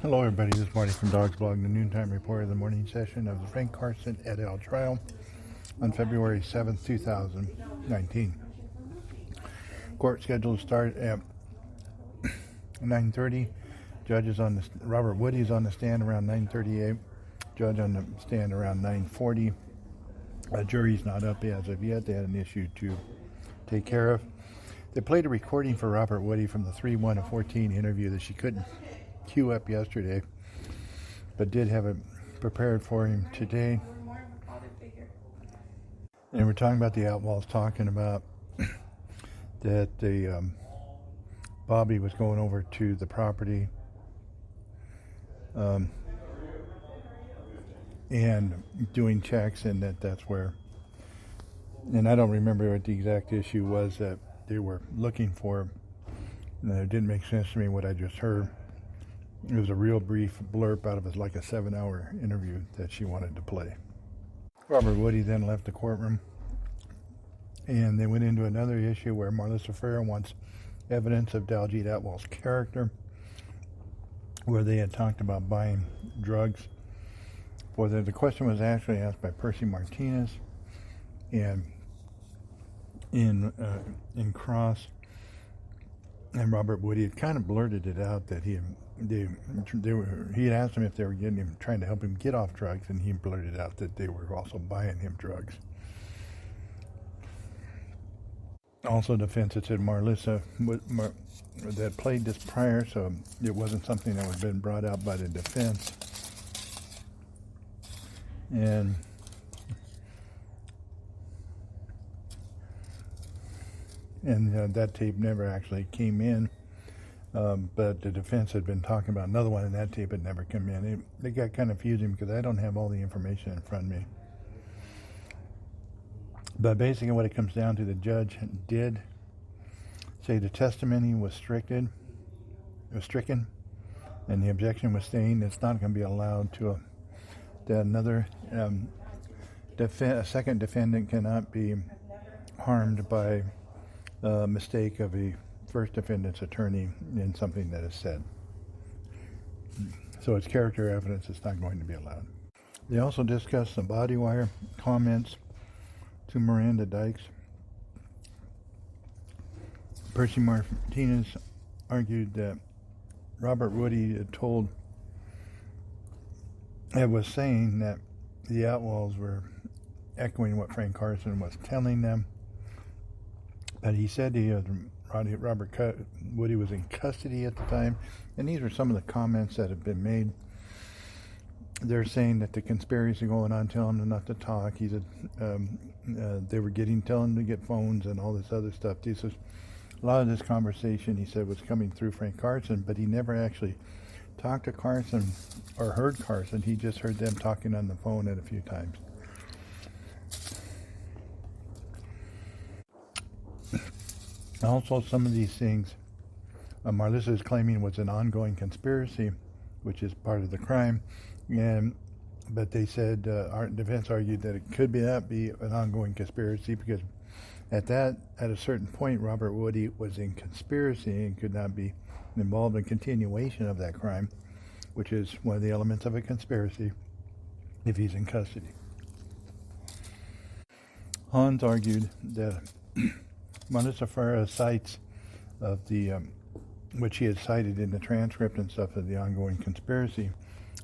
Hello everybody, this is Marty from Dogs Blog, the noontime report of the morning session of the Frank CARSON ETAL trial on February 7th, 2019. Court scheduled to start at 9:30. Robert Woody's on the stand around 9:38. Judge on the stand around 9:40. Jury's not up as of yet. They had an issue to take care of. They played a recording for Robert Woody from the 3/1/14 interview that she couldn't queue up yesterday, but did have it prepared for him today. And we're talking about the Outlaws, talking about that Bobby was going over to the property and doing checks, and that's where, and I don't remember what the exact issue was that they were looking for. And it didn't make sense to me what I just heard. It was a real brief blurb out of it, like a 7-hour interview that she wanted to play. Robert Woody then left the courtroom, and they went into another issue where Marlissa Farrer wants evidence of Daljeet Atwell's character, where they had talked about buying drugs. The question was actually asked by Percy Martinez, and in cross, and Robert Woody had kind of blurted it out that he had asked him if they were trying to help him get off drugs, and he blurted out that they were also buying him drugs. Also, defense had said Marlissa that played this prior, so it wasn't something that had been brought out by the defense. And that tape never actually came in, but the defense had been talking about another one, and that tape had never come in. It got kind of confusing because I don't have all the information in front of me. But basically what it comes down to, the judge did say the testimony was stricken, and the objection was saying it's not going to be allowed that another a second defendant cannot be harmed by a mistake of a first defendant's attorney in something that is said. So it's character evidence. It's not going to be allowed. They also discussed some body wire comments to Miranda Dykes. Percy Martinez argued that Robert Woody was saying that the Outlaws were echoing what Frank CARSON was telling them, but he said Robert Woody was in custody at the time, and these were some of the comments that have been made. They're saying that the conspiracy going on, telling him not to talk. He said they were telling him to get phones and all this other stuff. A lot of this conversation, he said, was coming through Frank CARSON, but he never actually talked to CARSON or heard CARSON. He just heard them talking on the phone a few times. Also, some of these things Marlissa is claiming was an ongoing conspiracy, which is part of the crime, but they said our defense argued that it could not be an ongoing conspiracy because at a certain point Robert Woody was in conspiracy and could not be involved in continuation of that crime, which is one of the elements of a conspiracy if he's in custody. Hans argued that Marlissa Farrer's cites of which he had cited in the transcript and stuff of the ongoing conspiracy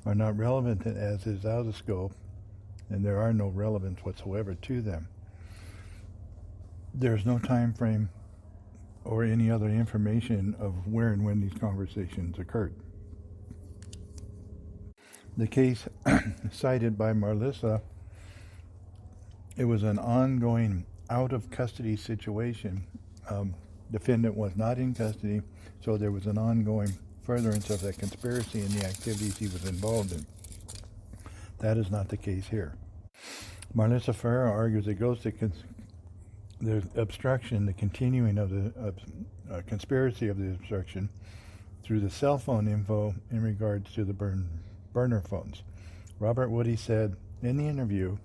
are not relevant as is out of scope, and there are no relevance whatsoever to them. There's no time frame or any other information of where and when these conversations occurred. The case cited by Marlissa, it was an ongoing out-of-custody situation. Defendant was not in custody, so there was an ongoing furtherance of that conspiracy and the activities he was involved in. That is not the case here. Marlissa Farrer argues it goes to the obstruction, the continuing of the conspiracy of the obstruction through the cell phone info in regards to the burner phones. Robert Woody said in the interview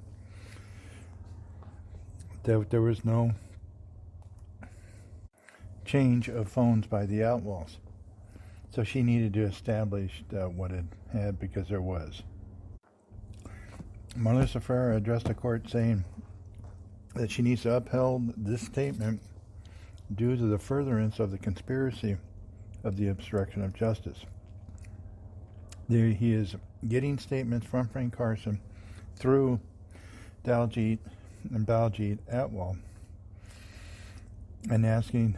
that there was no change of phones by the Outlaws. So she needed to establish what it had, because there was. Marlissa Ferrer addressed the court saying that she needs to uphold this statement due to the furtherance of the conspiracy of the obstruction of justice. There he is getting statements from Frank Carson through Daljeet and Baljeet Atwal and asking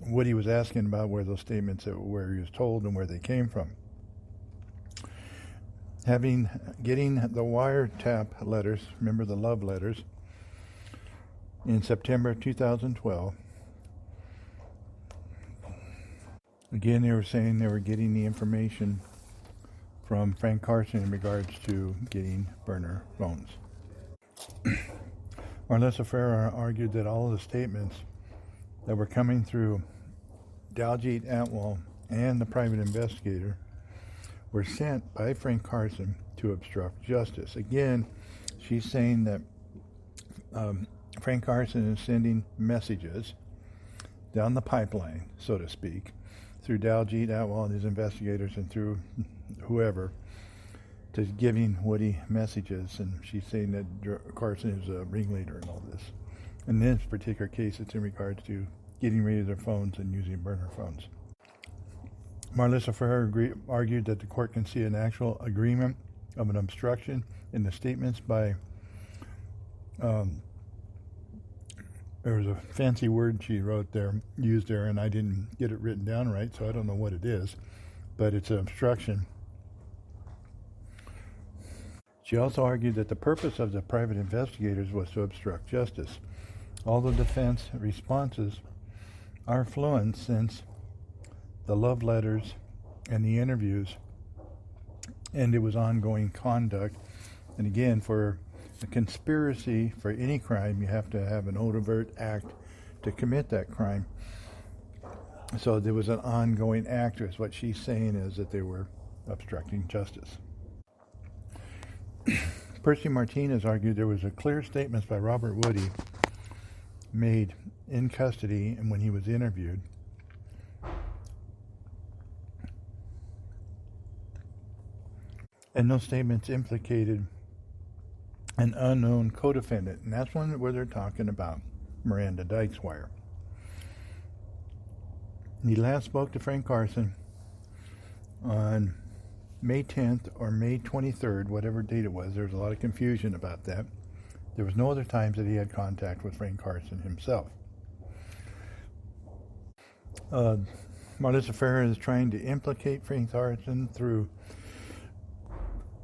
what he was asking about, where those statements where he was told and where they came from. Getting the wiretap letters, remember the love letters, in September 2012. Again, they were saying they were getting the information from Frank Carson in regards to getting burner phones. Marlissa Ferrer argued that all of the statements that were coming through Daljeet Atwal and the private investigator were sent by Frank Carson to obstruct justice. Again, she's saying that Frank Carson is sending messages down the pipeline, so to speak, through Daljeet Atwal and his investigators and through whoever, to giving Woody messages. And she's saying that Carson is a ringleader in all this. In this particular case, it's in regards to getting rid of their phones and using burner phones. Marlissa Ferrer argued that the court can see an actual agreement of an obstruction in the statements by, there was a fancy word she used there, and I didn't get it written down right, so I don't know what it is, but it's an obstruction. She also argued that the purpose of the private investigators was to obstruct justice. All the defense responses are fluent since the love letters and the interviews, and it was ongoing conduct. And again, for a conspiracy for any crime, you have to have an overt act to commit that crime. So there was an ongoing act, is what she's saying, is that they were obstructing justice. Percy Martinez argued there was a clear statements by Robert Woody made in custody and when he was interviewed, and those statements implicated an unknown co-defendant, and that's one where they're talking about Miranda Dykeswire. He last spoke to Frank Carson on May 10th or May 23rd, whatever date it was. There was a lot of confusion about that. There was no other times that he had contact with Frank Carson himself. Marlissa Ferrer is trying to implicate Frank Carson through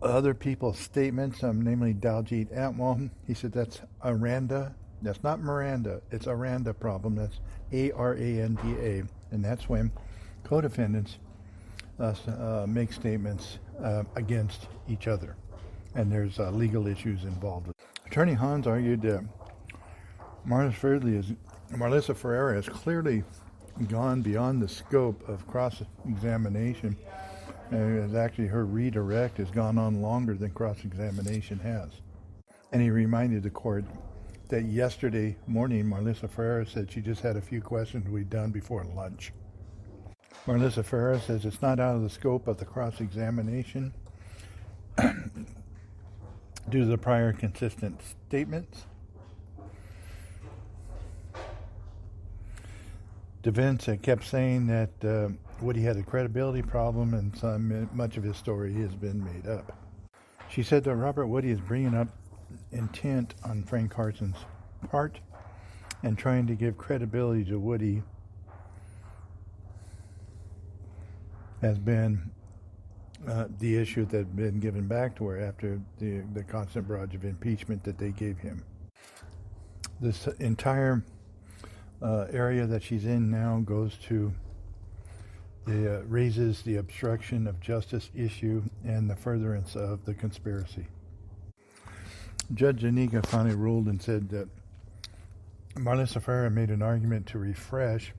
other people's statements, namely Daljeet Atwal. He said that's Aranda. That's not Miranda. It's Aranda problem. That's Aranda. And that's when co-defendants make statements against each other. And there's legal issues involved. Attorney Hans argued that Marlissa Ferrer has clearly gone beyond the scope of cross-examination. And actually her redirect has gone on longer than cross-examination has. And he reminded the court that yesterday morning Marlissa Ferrer said she just had a few questions to be done before lunch. Marlissa Ferrer says it's not out of the scope of the cross-examination due to the prior consistent statements. Defense kept saying that Woody had a credibility problem and much of his story has been made up. She said that Robert Woody is bringing up intent on Frank Carson's part and trying to give credibility to Woody has been the issue that had been given back to her after the constant barrage of impeachment that they gave him. This entire area that she's in now goes to raises the obstruction of justice issue and the furtherance of the conspiracy. Judge Zuniga finally ruled and said that Marlissa Ferrer made an argument to refresh,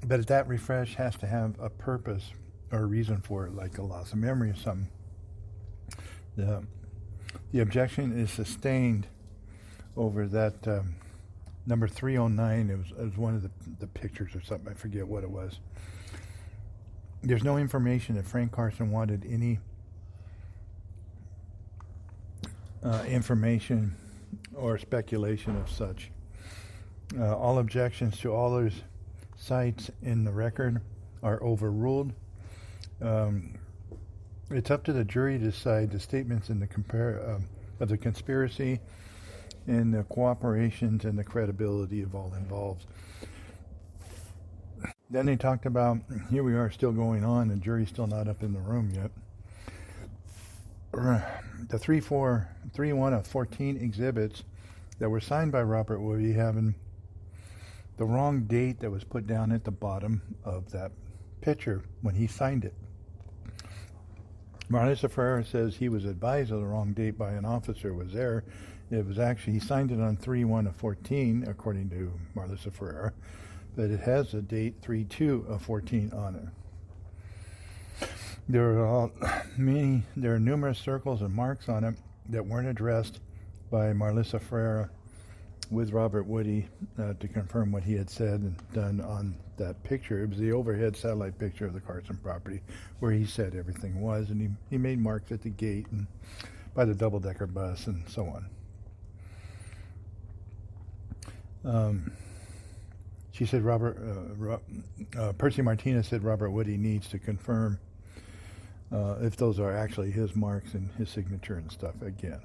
but that refresh has to have a purpose or a reason for it, like a loss of memory or something. The objection is sustained over that number 309. It was one of the pictures or something. I forget what it was. There's no information that Frank Carson wanted any information or speculation of such. All objections to all those sites in the record are overruled. It's up to the jury to decide the statements in the of the conspiracy and the cooperations and the credibility of all involved. Then they talked about, here we are still going on, the jury's still not up in the room yet. The 3-1 of 14 exhibits that were signed by Robert Woody having the wrong date that was put down at the bottom of that picture when he signed it. Marlissa Ferreira says he was advised of the wrong date by an officer who was there. It was actually, he signed it on 3-1 of 14, according to Marlissa Ferreira, but it has the date 3-2 of 14 on it. There are numerous circles and marks on it that weren't addressed by Marlissa Ferreira with Robert Woody to confirm what he had said and done on that picture. It was the overhead satellite picture of the Carson property where he said everything was, and he made marks at the gate and by the double-decker bus and so on. She said Percy Martinez said Robert Woody needs to confirm if those are actually his marks and his signature and stuff again.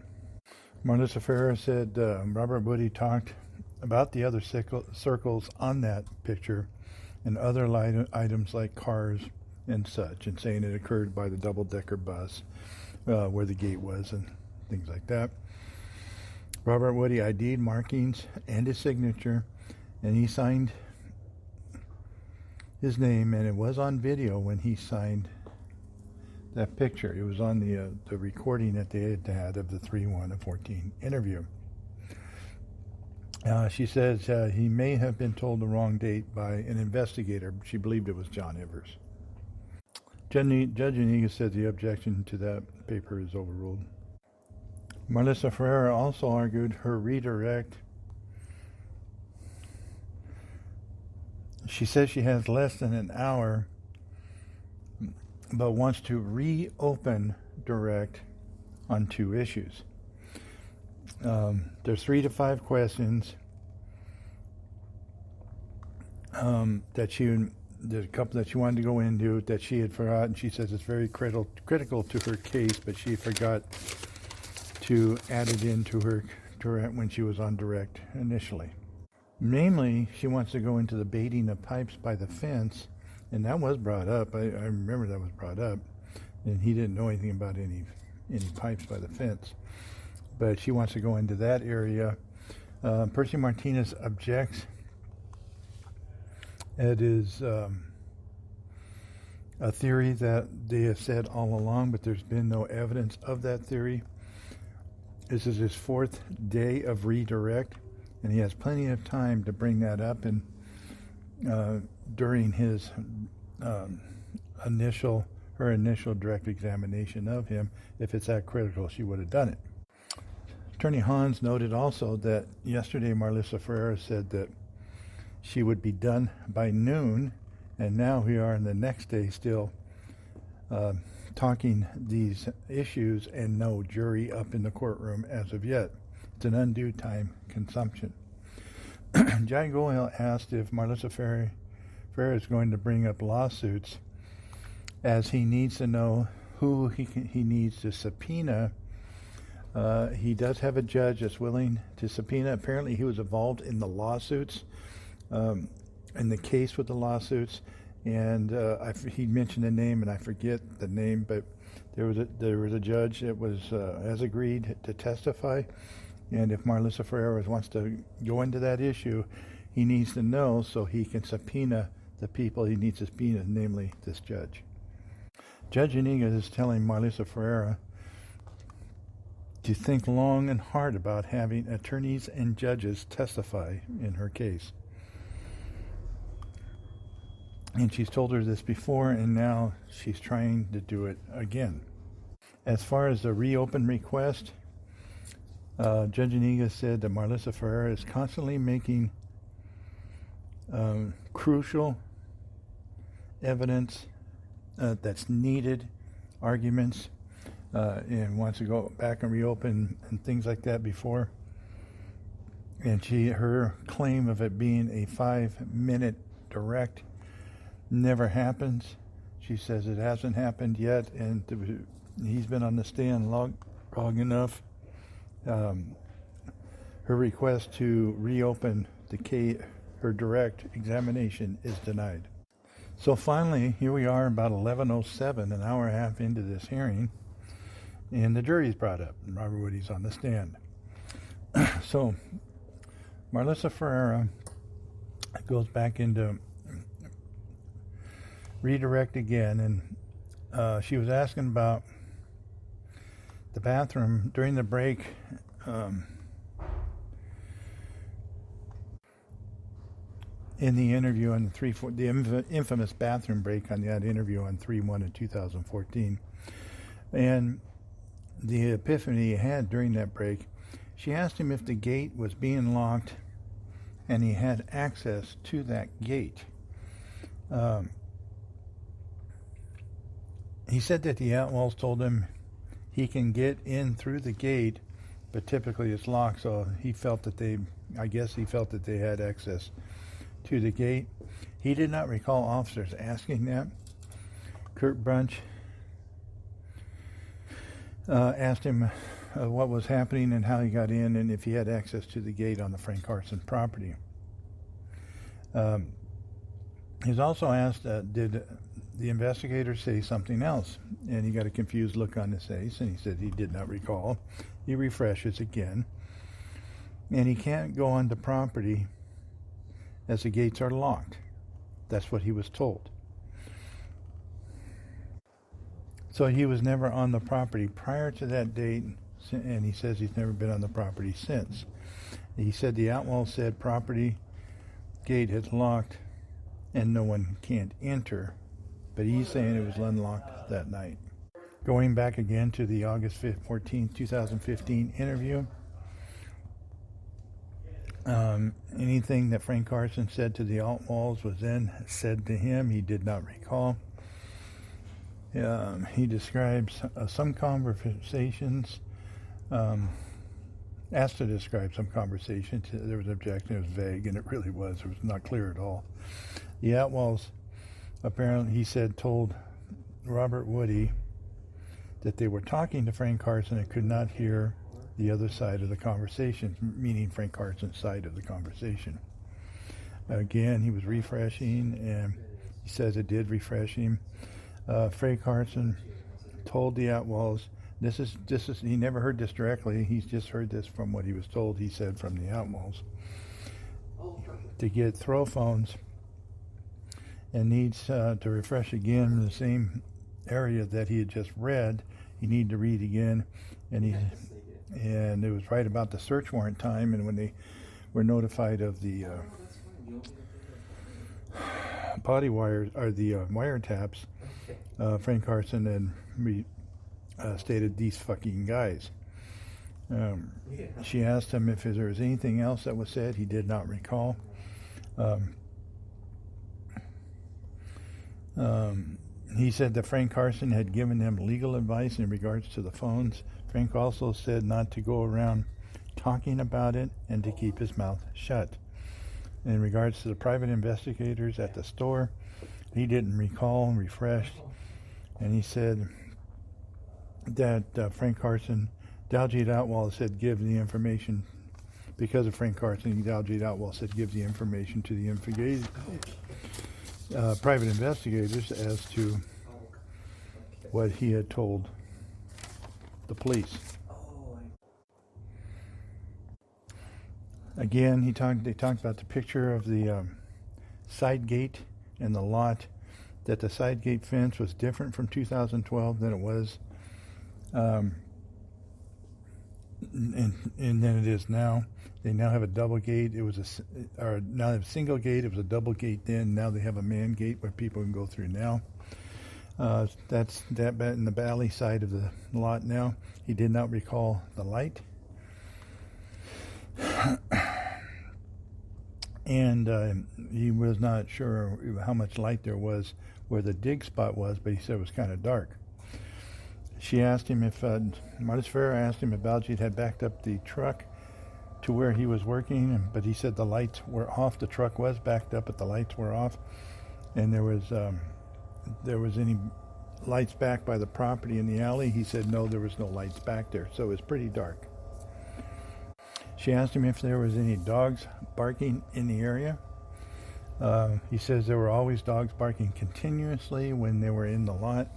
Marlissa Ferreira said Robert Woody talked about the other circles on that picture and other items like cars and such, and saying it occurred by the double-decker bus where the gate was and things like that. Robert Woody ID'd markings and his signature, and he signed his name, and it was on video when he signed that picture. It was on the recording that they had of the 3-1 of 14 interview. She says he may have been told the wrong date by an investigator. She believed it was John Evers. Judge Iniga said the objection to that paper is overruled. Marlissa Ferreira also argued her redirect. She says she has less than an hour, but wants to reopen direct on 2 issues. There's 3 to 5 questions there's a couple that she wanted to go into that she had forgotten. She says it's very critical to her case, but she forgot to add it into her direct when she was on direct initially. Namely, she wants to go into the baiting of pipes by the fence, and that was brought up. I remember that was brought up, and he didn't know anything about any pipes by the fence. But she wants to go into that area. Percy Martinez objects. It is a theory that they have said all along, but there's been no evidence of that theory. This is his 4th day of redirect, and he has plenty of time to bring that up and during his initial direct examination of him. If it's that critical, she would have done it. Attorney Hans noted also that yesterday Marlissa Ferreira said that she would be done by noon, and now we are in the next day still talking these issues and no jury up in the courtroom as of yet. It's an undue time consumption. Jai Goel asked if Marlissa Ferreira is going to bring up lawsuits, as he needs to know who he needs to subpoena. He does have a judge that's willing to subpoena. Apparently he was involved in the lawsuits, in the case with the lawsuits, and he mentioned a name, and I forget the name, but there was a judge that has agreed to testify, and if Marlissa Ferreira wants to go into that issue, he needs to know so he can subpoena the people he needs to subpoena, namely this judge. Judge Iniga is telling Marlissa Ferreira to think long and hard about having attorneys and judges testify in her case. And she's told her this before, and now she's trying to do it again. As far as the reopen request, Judge Iniga said that Marlissa Ferreira is constantly making crucial evidence that's needed, arguments, and wants to go back and reopen and things like that before. And her claim of it being a 5-minute direct never happens. She says it hasn't happened yet, and he's been on the stand long enough. Her request to reopen her direct examination is denied. So finally, here we are about 11:07, an hour and a half into this hearing, and the jury's brought up, and Robert Woody's on the stand. So Marlissa Ferreira goes back into redirect again, and she was asking about the bathroom during the break. In the interview on the infamous bathroom break on that interview on 3/1 in 2014, and the epiphany he had during that break, she asked him if the gate was being locked and he had access to that gate. He said that the Atwells told him he can get in through the gate, but typically it's locked, so he felt that they had access to the gate. He did not recall officers asking that. Kurt Brunch asked him what was happening and how he got in and if he had access to the gate on the Frank CARSON property. He's also asked, did the investigator say something else? And he got a confused look on his face, and he said he did not recall. He refreshes again, and he can't go on the property as the gates are locked. That's what he was told. So he was never on the property prior to that date, and he says he's never been on the property since. He said the Atwell said property gate is locked and no one can't enter, but he's saying it was unlocked that night. Going back again to the August 14, 2015 interview, anything that Frank CARSON said to the Atwells was then said to him. He did not recall. He describes some conversations, asked to describe some conversations. There was an objection. It was vague, and it really was. It was not clear at all. The Atwells, apparently, he said, told Robert Woody that they were talking to Frank CARSON and could not hear the other side of the conversation, meaning Frank CARSON's side of the conversation. Again, he was refreshing, and he says it did refresh him. Frank CARSON told the Atwells, this is he never heard this directly, he's just heard this from what he was told, he said, from the Atwells, to get throw phones and needs to refresh again in the same area that he had just read. He needed to read again, and it was right about the search warrant time, and when they were notified of the body wires, or the wiretaps, Frank CARSON had stated, these fucking guys. She asked him if there was anything else that was said. He did not recall. He said that Frank CARSON had given them legal advice in regards to the phones. Frank also said not to go around talking about it and to keep his mouth shut. In regards to the private investigators at the store, he didn't recall, refreshed, and he said that Frank CARSON, Daljeet Atwell said give the information, because of Frank CARSON, Daljeet Atwell said give the information to the private investigators as to what he had told the police. Again, they talked about the picture of the side gate and the lot, that the side gate fence was different from 2012 than it was and than it is now. They now have a double gate. It was now they have a single gate. It was a double gate then. Now they have a man gate where people can go through now. That's that in the valley side of the lot now. He did not recall the light. And he was not sure how much light there was where the dig spot was, but he said it was kind of dark. She asked him if, Martis Farah asked him if Baljeet had backed up the truck to where he was working, but he said the lights were off. The truck was backed up, but the lights were off, and there was any lights back by the property in the alley. He said no, there was no lights back there, so it was pretty dark. She asked him if there was any dogs barking in the area. He says there were always dogs barking continuously when they were in the lot.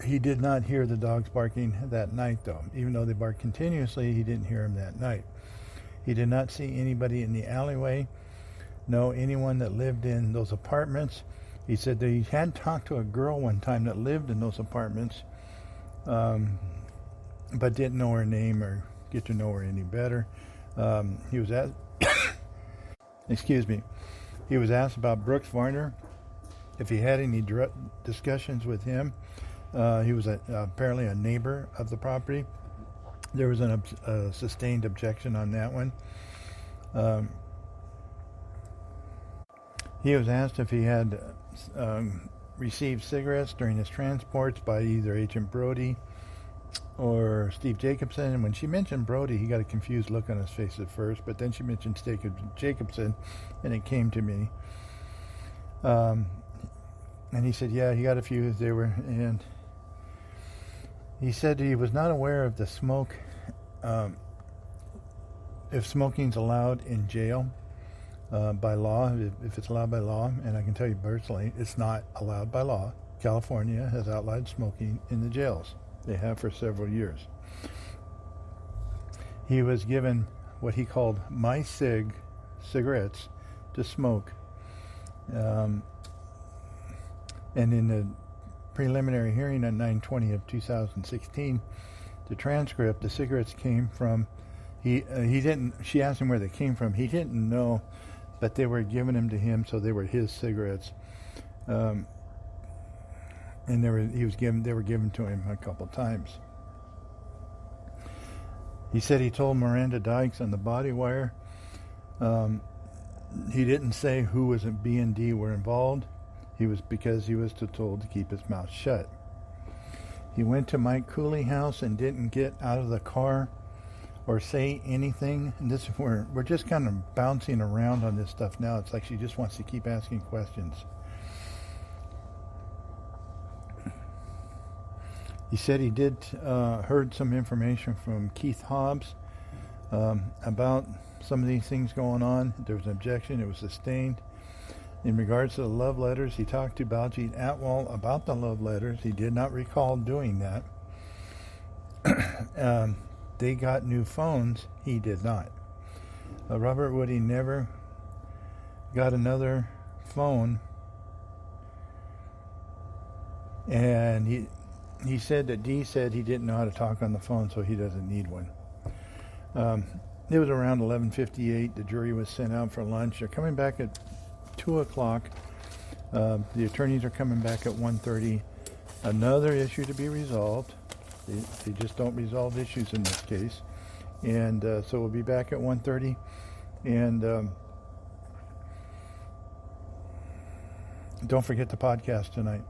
He did not hear the dogs barking that night, though. Even though they barked continuously, he didn't hear them that night. He did not see anybody in the alleyway, no anyone that lived in those apartments. He said that he had talked to a girl one time that lived in those apartments, but didn't know her name or get to know her any better. He was asked, excuse me, he was asked about Brooks Varner, if he had any discussions with him. He was apparently a neighbor of the property. There was a sustained objection on that one. He was asked if he had received cigarettes during his transports by either Agent Brody or Steve Jacobson. And when she mentioned Brody, he got a confused look on his face at first, but then she mentioned Steve Jacobson, and it came to me. And he said, yeah, he got a few. They were, and he said he was not aware of the smoke, if smoking's allowed in jail by law, if it's allowed by law. And I can tell you personally, it's not allowed by law. California has outlawed smoking in the jails. They have for several years. He was given what he called My Cig cigarettes to smoke. And in the preliminary hearing on 9/20 of 2016, the transcript, the cigarettes came from, he didn't, she asked him where they came from. He didn't know, but they were giving them to him, so they were his cigarettes. And they were given to him a couple times. He said he told Miranda Dykes on the body wire. He didn't say who was at B&D were involved. Because he was told to keep his mouth shut. He went to Mike Cooley's house and didn't get out of the car or say anything. And this is where we're just kind of bouncing around on this stuff now. It's like she just wants to keep asking questions. He said he did heard some information from Keith Hobbs about some of these things going on. There was an objection. It was sustained. In regards to the love letters, he talked to Baljeet Atwal about the love letters. He did not recall doing that. They got new phones. He did not. Robert Woody never got another phone. And he said that Dee said he didn't know how to talk on the phone, so he doesn't need one. It was around 11:58. The jury was sent out for lunch. They're coming back at 2 o'clock. The attorneys are coming back at 1:30. Another issue to be resolved. They just don't resolve issues in this case. And so we'll be back at 1:30. And don't forget the podcast tonight.